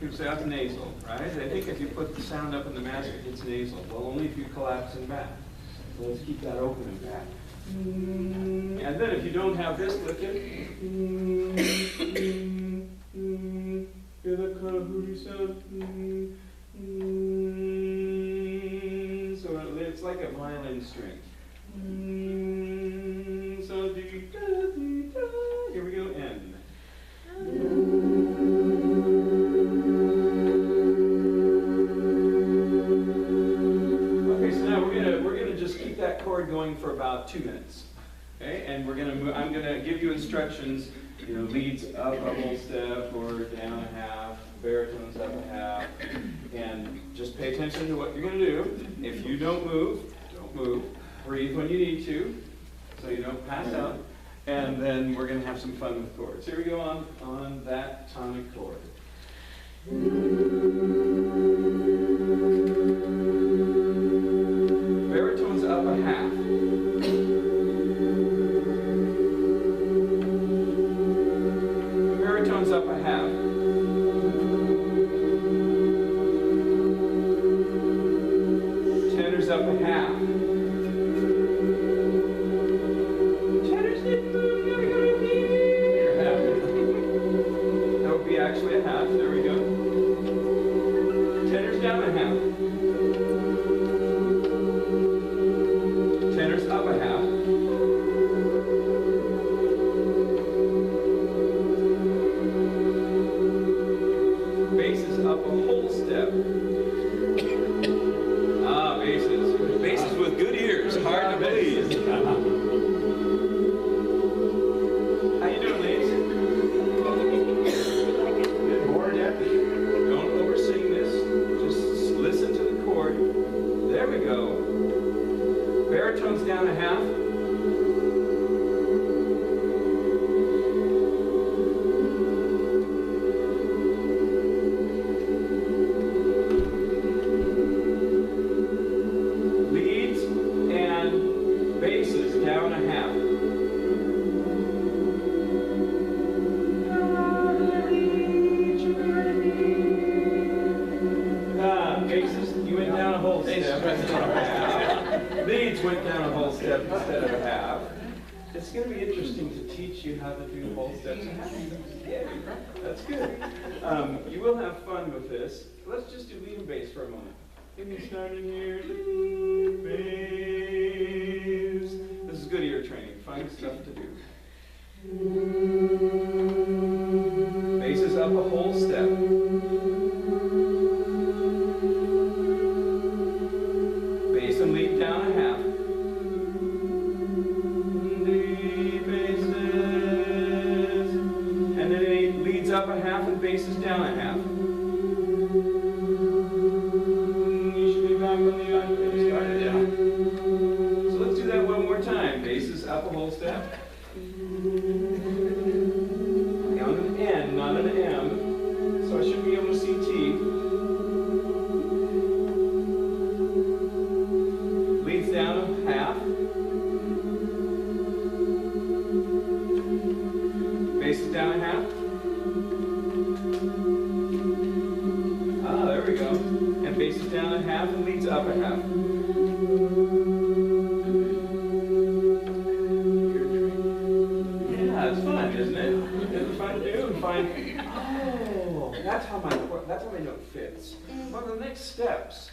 People say that's nasal, right? They think if you put the sound up in the mask, it's nasal. Well, only if you collapse in back. So let's keep that open in back. And then if you don't have this, look at hear that kind of hooty sound. So it's like a violin string. So here we go, N. Okay, so now we're gonna just keep that chord going for about 2 minutes. Okay, and I'm gonna give you instructions. You know, leads up a whole step or down a half, baritones up a half, and just pay attention to what you're gonna do. If you don't move, don't move. Breathe when you need to, so you don't pass out. And then we're gonna have some fun with chords. Here we go on that tonic chord. Baritones up a half. Baritones up a half. Tenors up a half. Tenors didn't move, never gonna be. You're half. That would be actually a half. There we go. Tenors down a half. Tenors up a half. Basses up a whole step. Ah, basses. Basses with good ears. Hard to believe. How you doing, ladies? Good morning. Don't oversing this. Just listen to the chord. There we go. Baritones down a half. Leads and basses down a half. Basses, you went down a whole step. Leads went down a whole step instead of a half. It's going to be interesting to teach you how to do whole steps and half steps. Yeah, that's good. You will have fun with this. Let's just do lead and bass for a moment. Give me starting here. Lead, bass. This is good ear training. Fun stuff to do. Basses up a whole step. Bass and lead down a half. Lead, basses. And then it leads up a half and basses down a half. You should be back on the started, yeah. So let's do that one more time. Basses up a whole step. On an N, not an M. So I should be able to see T. Leads down a half. Basses down a half. Ah, there we go. And basses down a half and leads up a half. Yeah, it's fun, isn't it? It's fun to do and find. Oh, that's how my note fits. One of the next steps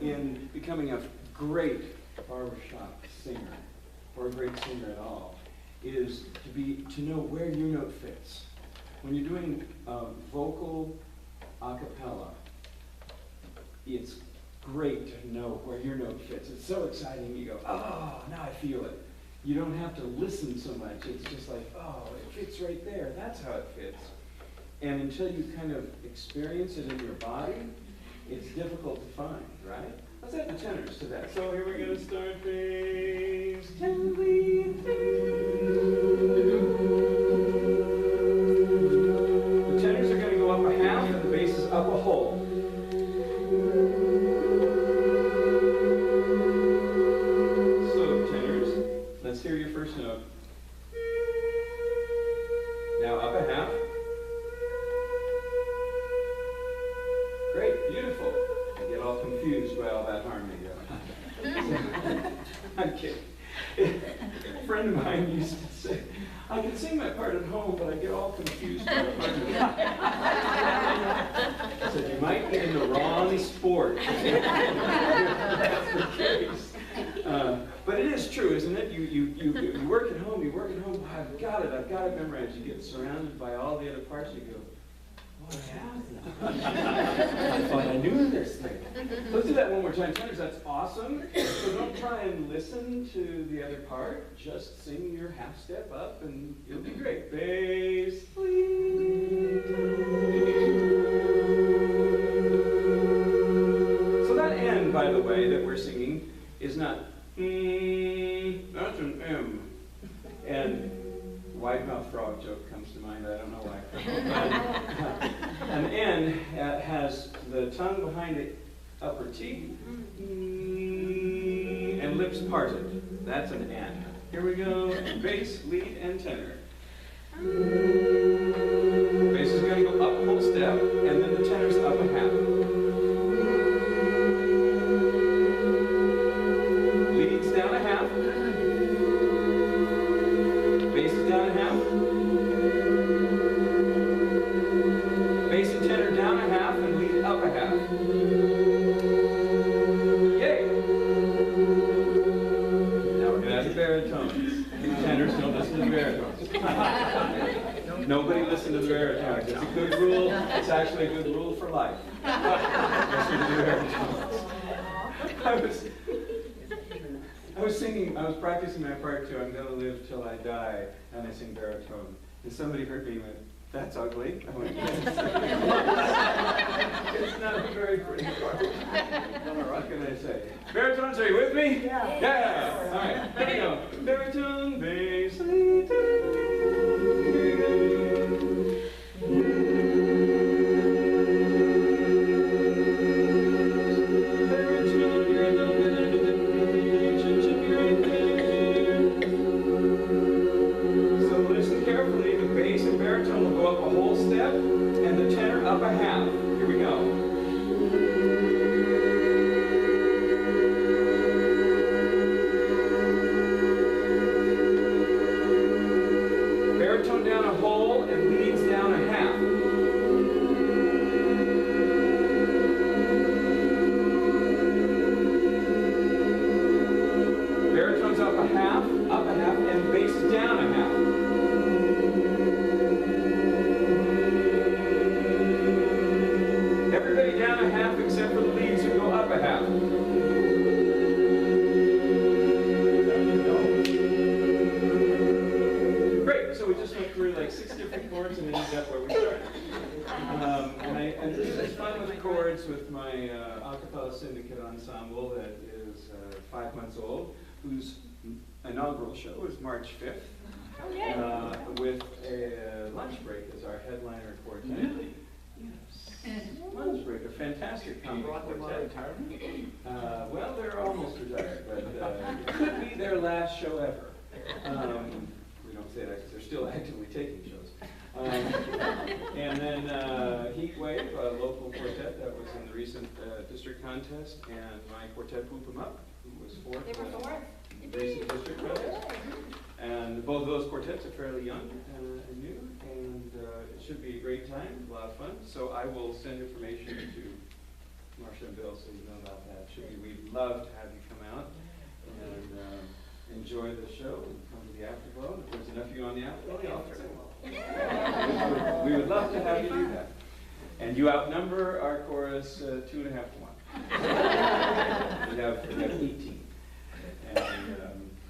in becoming a great barbershop singer, or a great singer at all, is to know where your note fits. When you're doing vocal a cappella, it's great to know where your note fits. It's so exciting. You go, oh, now I feel it. You don't have to listen so much. It's just like, oh, it fits right there. That's how it fits. And until you kind of experience it in your body, it's difficult to find, right? Let's add the tenors to that. So here we're going to start bass, gently. The tenors are going to go up a half and the bass is up a whole. So tenors, let's hear your first note. Now up a half. by all that harmony. I'm kidding. A friend of mine used to say, I can sing my part at home, but I get all confused by the harmony. I said, you might be in the wrong sport. That's the case. But it is true, isn't it? You work at home, oh, I've got it memorized. You get surrounded by all the other parts, you go, what happened? I thought I knew this thing. Let's do that one more time. Tenors, that's awesome. So don't try and listen to the other part. Just sing your half step up and you'll be great. Bass, so that N, by the way, that we're singing is not that's an M. And wide mouth frog joke comes to mind, I don't know why. An N has the tongue behind the upper teeth and lips parted. That's an N. Here we go, bass, lead, and tenor. Bass is going to go up a whole step, and then the tenor's up a half. Lead's down a half. Bass is down a half. Bass and tenor down a half and lead up a half. Yay! Now we're going to have the baritones. Tenors don't listen to the baritones. Nobody listen to the baritones. It's a good rule. It's actually a good rule for life. Listen to the baritones. I was practicing my part to I'm Gonna Live Till I Die, and I sing baritone. And somebody heard me and went, that's ugly. I went, yes. It's not a very pretty part. What can I say? Baritones, are you with me? Yeah. Yeah. All right, here we go. Baritone, bass, up a half. Here we go. Baritone down a whole and leads down a half. Baritone's up a half, and bass is down a half. Everybody down a half except for the leads who go up a half. Great, so we just went through like 6 different chords and ended up where we started. And this is fun with chords with my a cappella syndicate ensemble that is 5 months old, whose inaugural show is March 5th. With a lunch break as our headliner quartet. Really? Yes. Lunch break, a fantastic comedy quartet. Well, they're almost retired, but it could be their last show ever. We don't say that because they're still actively taking shows. And then Heatwave, a local quartet that was in the recent district contest, and my quartet Poop 'em Up, who was fourth. They were fourth. Recent district contest. And both of those quartets are fairly young and new, and it should be a great time, a lot of fun. So I will send information to Marcia and Bill so you know about that. We'd love to have you come out and enjoy the show and come to the afterglow. If there's enough of you on the afterglow, y'all can sing. We would love to have you do that. And you outnumber our chorus 2.5 to 1. We have 18.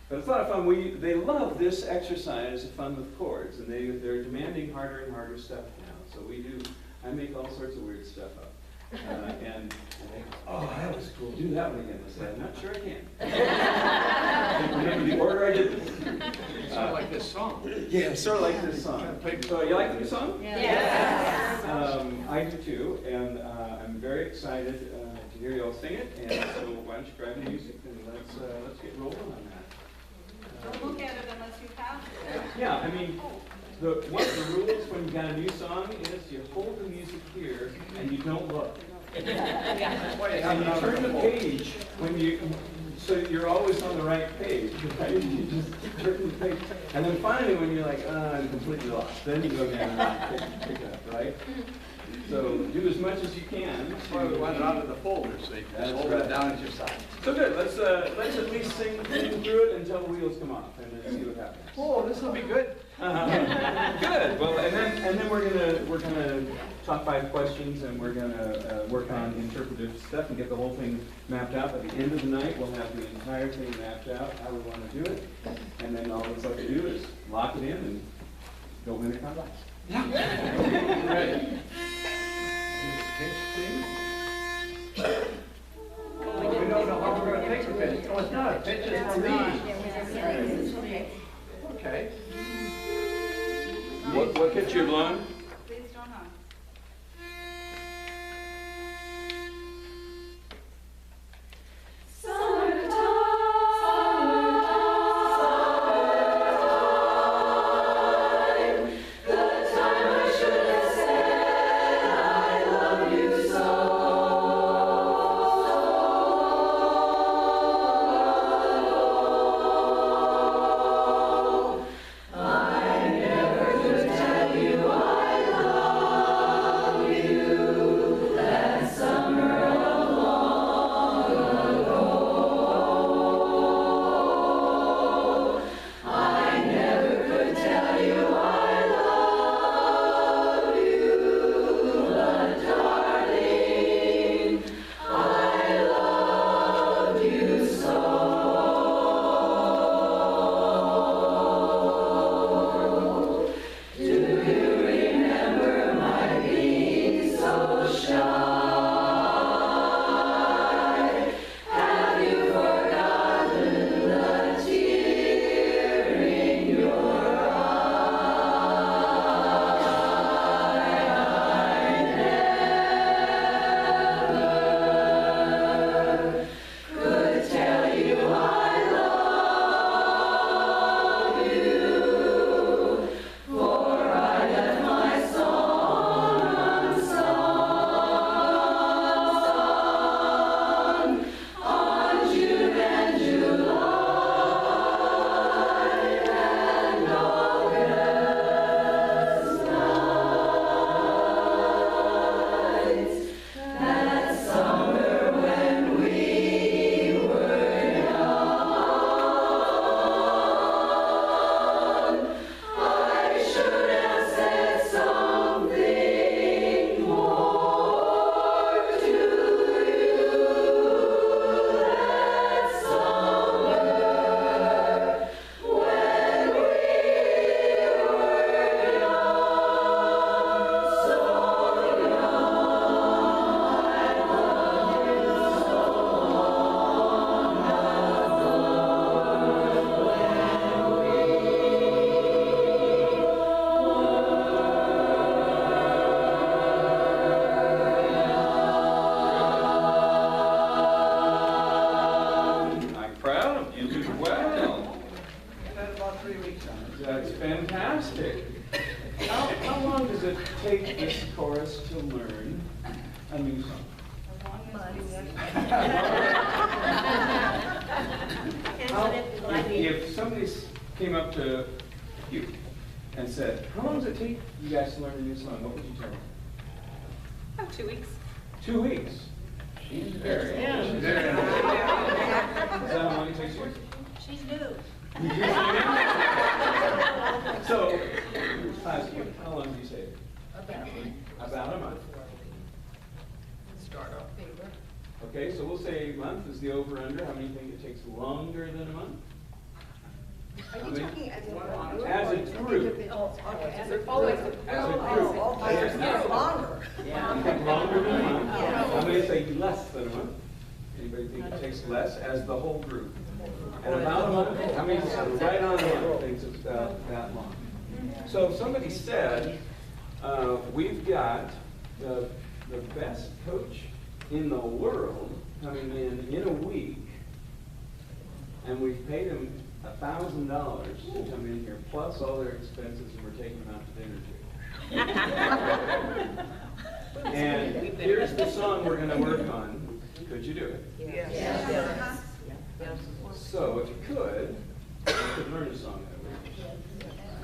But it's a lot of fun. They love this exercise of fun with chords, and they're demanding harder and harder stuff now. So I make all sorts of weird stuff up. And they go, oh, that was cool. Do that one again. I said, I'm not sure I can. Remember the order I did this? Sort of like this song. Yeah, sort of like this song. So you like the song? Yes. I do too, and I'm very excited to hear you all sing it. And so why don't you grab the music and let's get rolling on that. Don't look at it unless you have to. Yeah, I mean, what the rules when you got a new song is you hold the music here and you don't look. That's why they have And it you on turn the wall. page when you, so you're always on the right page, right? You just turn the page. And then finally, when you're like, I'm completely lost, then you go down and pick it up, right? So do as much as you can. That's why we want it out of the folder, so you That's can hold right. it down at your side. So good, let's at least sing through it until the wheels come off and then see what happens. Oh, this will be good. Good. Well, and then we're gonna top 5 questions, and we're gonna work on interpretive stuff and get the whole thing mapped out. At the end of the night, we'll have the entire thing mapped out, how we want to do it, and then all that's left to do is lock it in and go win a contest. Right. We don't know how we're gonna take the pitch. Oh, it's not a pitch, it's for me. Okay. What pitch you blown? Please don't hum. Fantastic. How long does it take this chorus to learn a new song? If somebody came up to you and said, how long does it take you guys to learn a new song, what would you tell them? About 2 weeks. 2 weeks. She's very. Yeah. She's very. Is that how long it takes you? She's new. So, class, how long do you say? About a month. Start off. Okay, so we'll say a month is the over-under. How many think it takes longer than a month? Are you talking as a group? As a group. As a group. Yes. Longer. You think longer than a month? How many say less than a month? Anybody think it takes less as the whole group? And about a month? How many say right on a month thinks it's about that long? So if somebody said, we've got the best coach in the world coming in a week, and we've paid him $1,000 to come in here, plus all their expenses, and we're taking them out to dinner too. And here's the song we're going to work on. Could you do it? Yes. So if you could learn a song that way.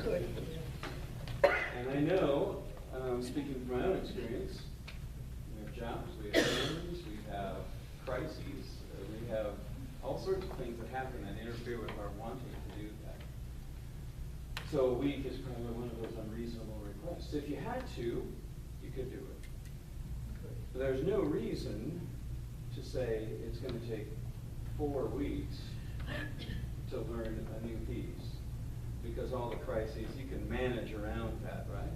Could. And I know, speaking from my own experience, we have jobs, we have families, we have crises, we have all sorts of things that happen that interfere with our wanting to do that. So a week is probably one of those unreasonable requests. If you had to, you could do it. But there's no reason to say it's going to take 4 weeks to learn a new piece, because all the crises, you can manage around that, right?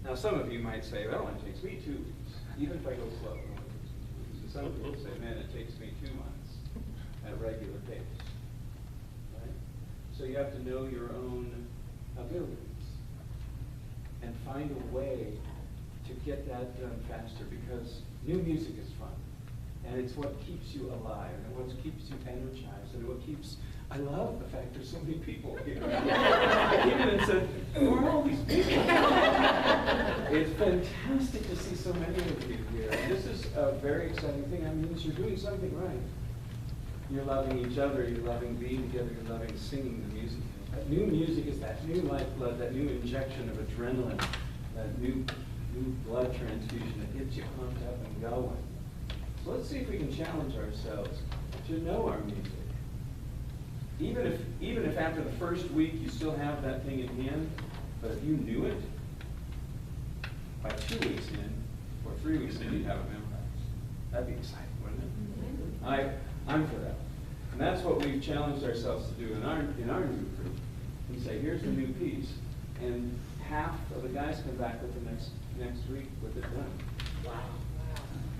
Now, some of you might say, well, it takes me 2 weeks, even if I go slow. It only takes me 2 weeks. And some people say, man, it takes me 2 months at regular pace, right? So you have to know your own abilities and find a way to get that done faster, because new music is fun. And it's what keeps you alive, and what keeps you energized, and what keeps, I love the fact there's so many people here. I came in and said, who are all these people? It's fantastic to see so many of you here. And this is a very exciting thing. I mean, you're doing something right. You're loving each other, you're loving being together, you're loving singing the music. That new music is that new lifeblood, that new injection of adrenaline, that new blood transfusion that gets you pumped up and going. So let's see if we can challenge ourselves to know our music. Even if after the first week you still have that thing in hand, but if you knew it, by 2 weeks in, or 3 weeks in, you'd have it memorized. That'd be exciting, wouldn't it? I'm for that. And that's what we've challenged ourselves to do in our new group. We say, here's the new piece, and half of the guys come back with the next week with it done. Wow.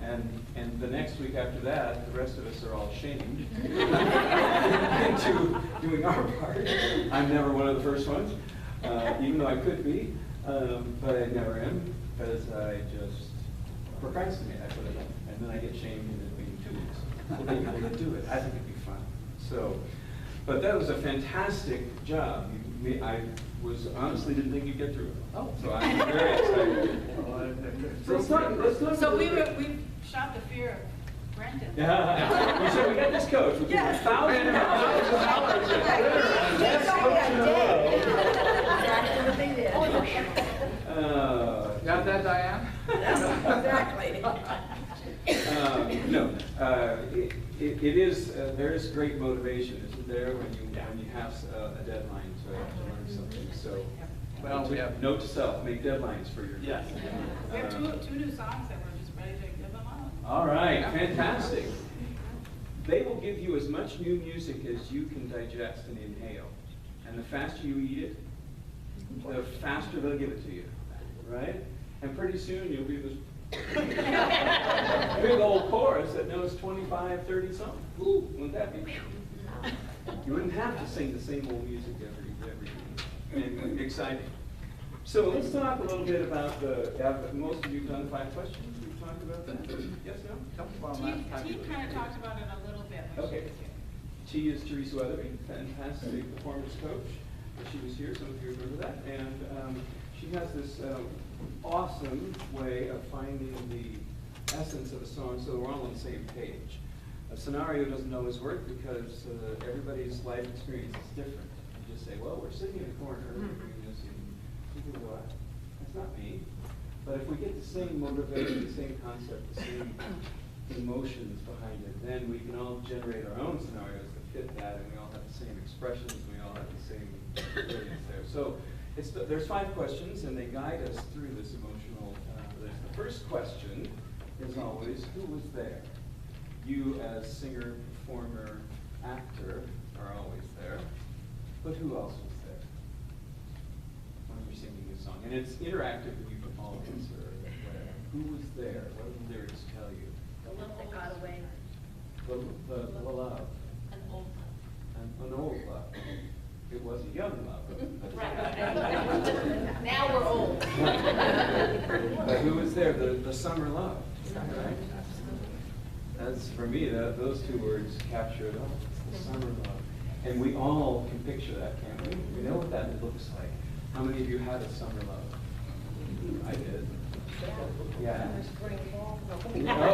And the next week after that, the rest of us are all shamed into doing our part. I'm never one of the first ones, even though I could be, but I never am, because I just procrastinate. I put it off, and then I get shamed into it being 2 weeks. Well, then you gotta do it. I think it'd be fun. So, but that was a fantastic job. I honestly didn't think you'd get through it. Oh. So I'm very excited. So let's talk So a little bit. we shot the fear of Brendan. Yeah. We said we got this coach. We give him $1,000 Got that, Diane? Exactly. No, it is. There is great motivation, isn't there, when you have a deadline to learn something. So, Well, we have note to self: make deadlines for your. Yes. We have two new songs that we're just ready to give them out. All right, fantastic. They will give you as much new music as you can digest and inhale, and the faster you eat it, the faster they'll give it to you, right? And pretty soon you'll be this big old chorus that knows 25, 30 songs. Ooh, wouldn't that be? You wouldn't have to sing the same old music every and exciting. So let's talk a little bit about most of you have done 5 questions. We've talked about that. Yes, no? T kind of talked about it a little bit when she Okay. was here. T is Teresa Weatherby, fantastic performance coach. She was here, some of you remember that. And she has this awesome way of finding the essence of a song so we're all on the same page. A scenario doesn't always work because everybody's life experience is different. You just say, well, we're sitting in a corner doing this, and people go, that's not me. But if we get the same motivation, the same concept, the same emotions behind it, then we can all generate our own scenarios that fit that, and we all have the same expressions, we all have the same experience there. So there's 5 questions, and they guide us through this emotional list. The first question is always, who was there? You as singer, performer, actor are always there, but who else was there when you're singing a song? And it's interactive with you performance or whatever. Who was there? What do the lyrics tell you? The love that got away. The love. An old love. An old love. It was a young love. Right. Now we're old. But who was there? The summer love. Right? That's, for me, those 2 words capture it all. It's the summer love. And we all can picture that, can't we? We know what that looks like. How many of you had a summer love? I did. Yeah. In the spring, fall. Oh,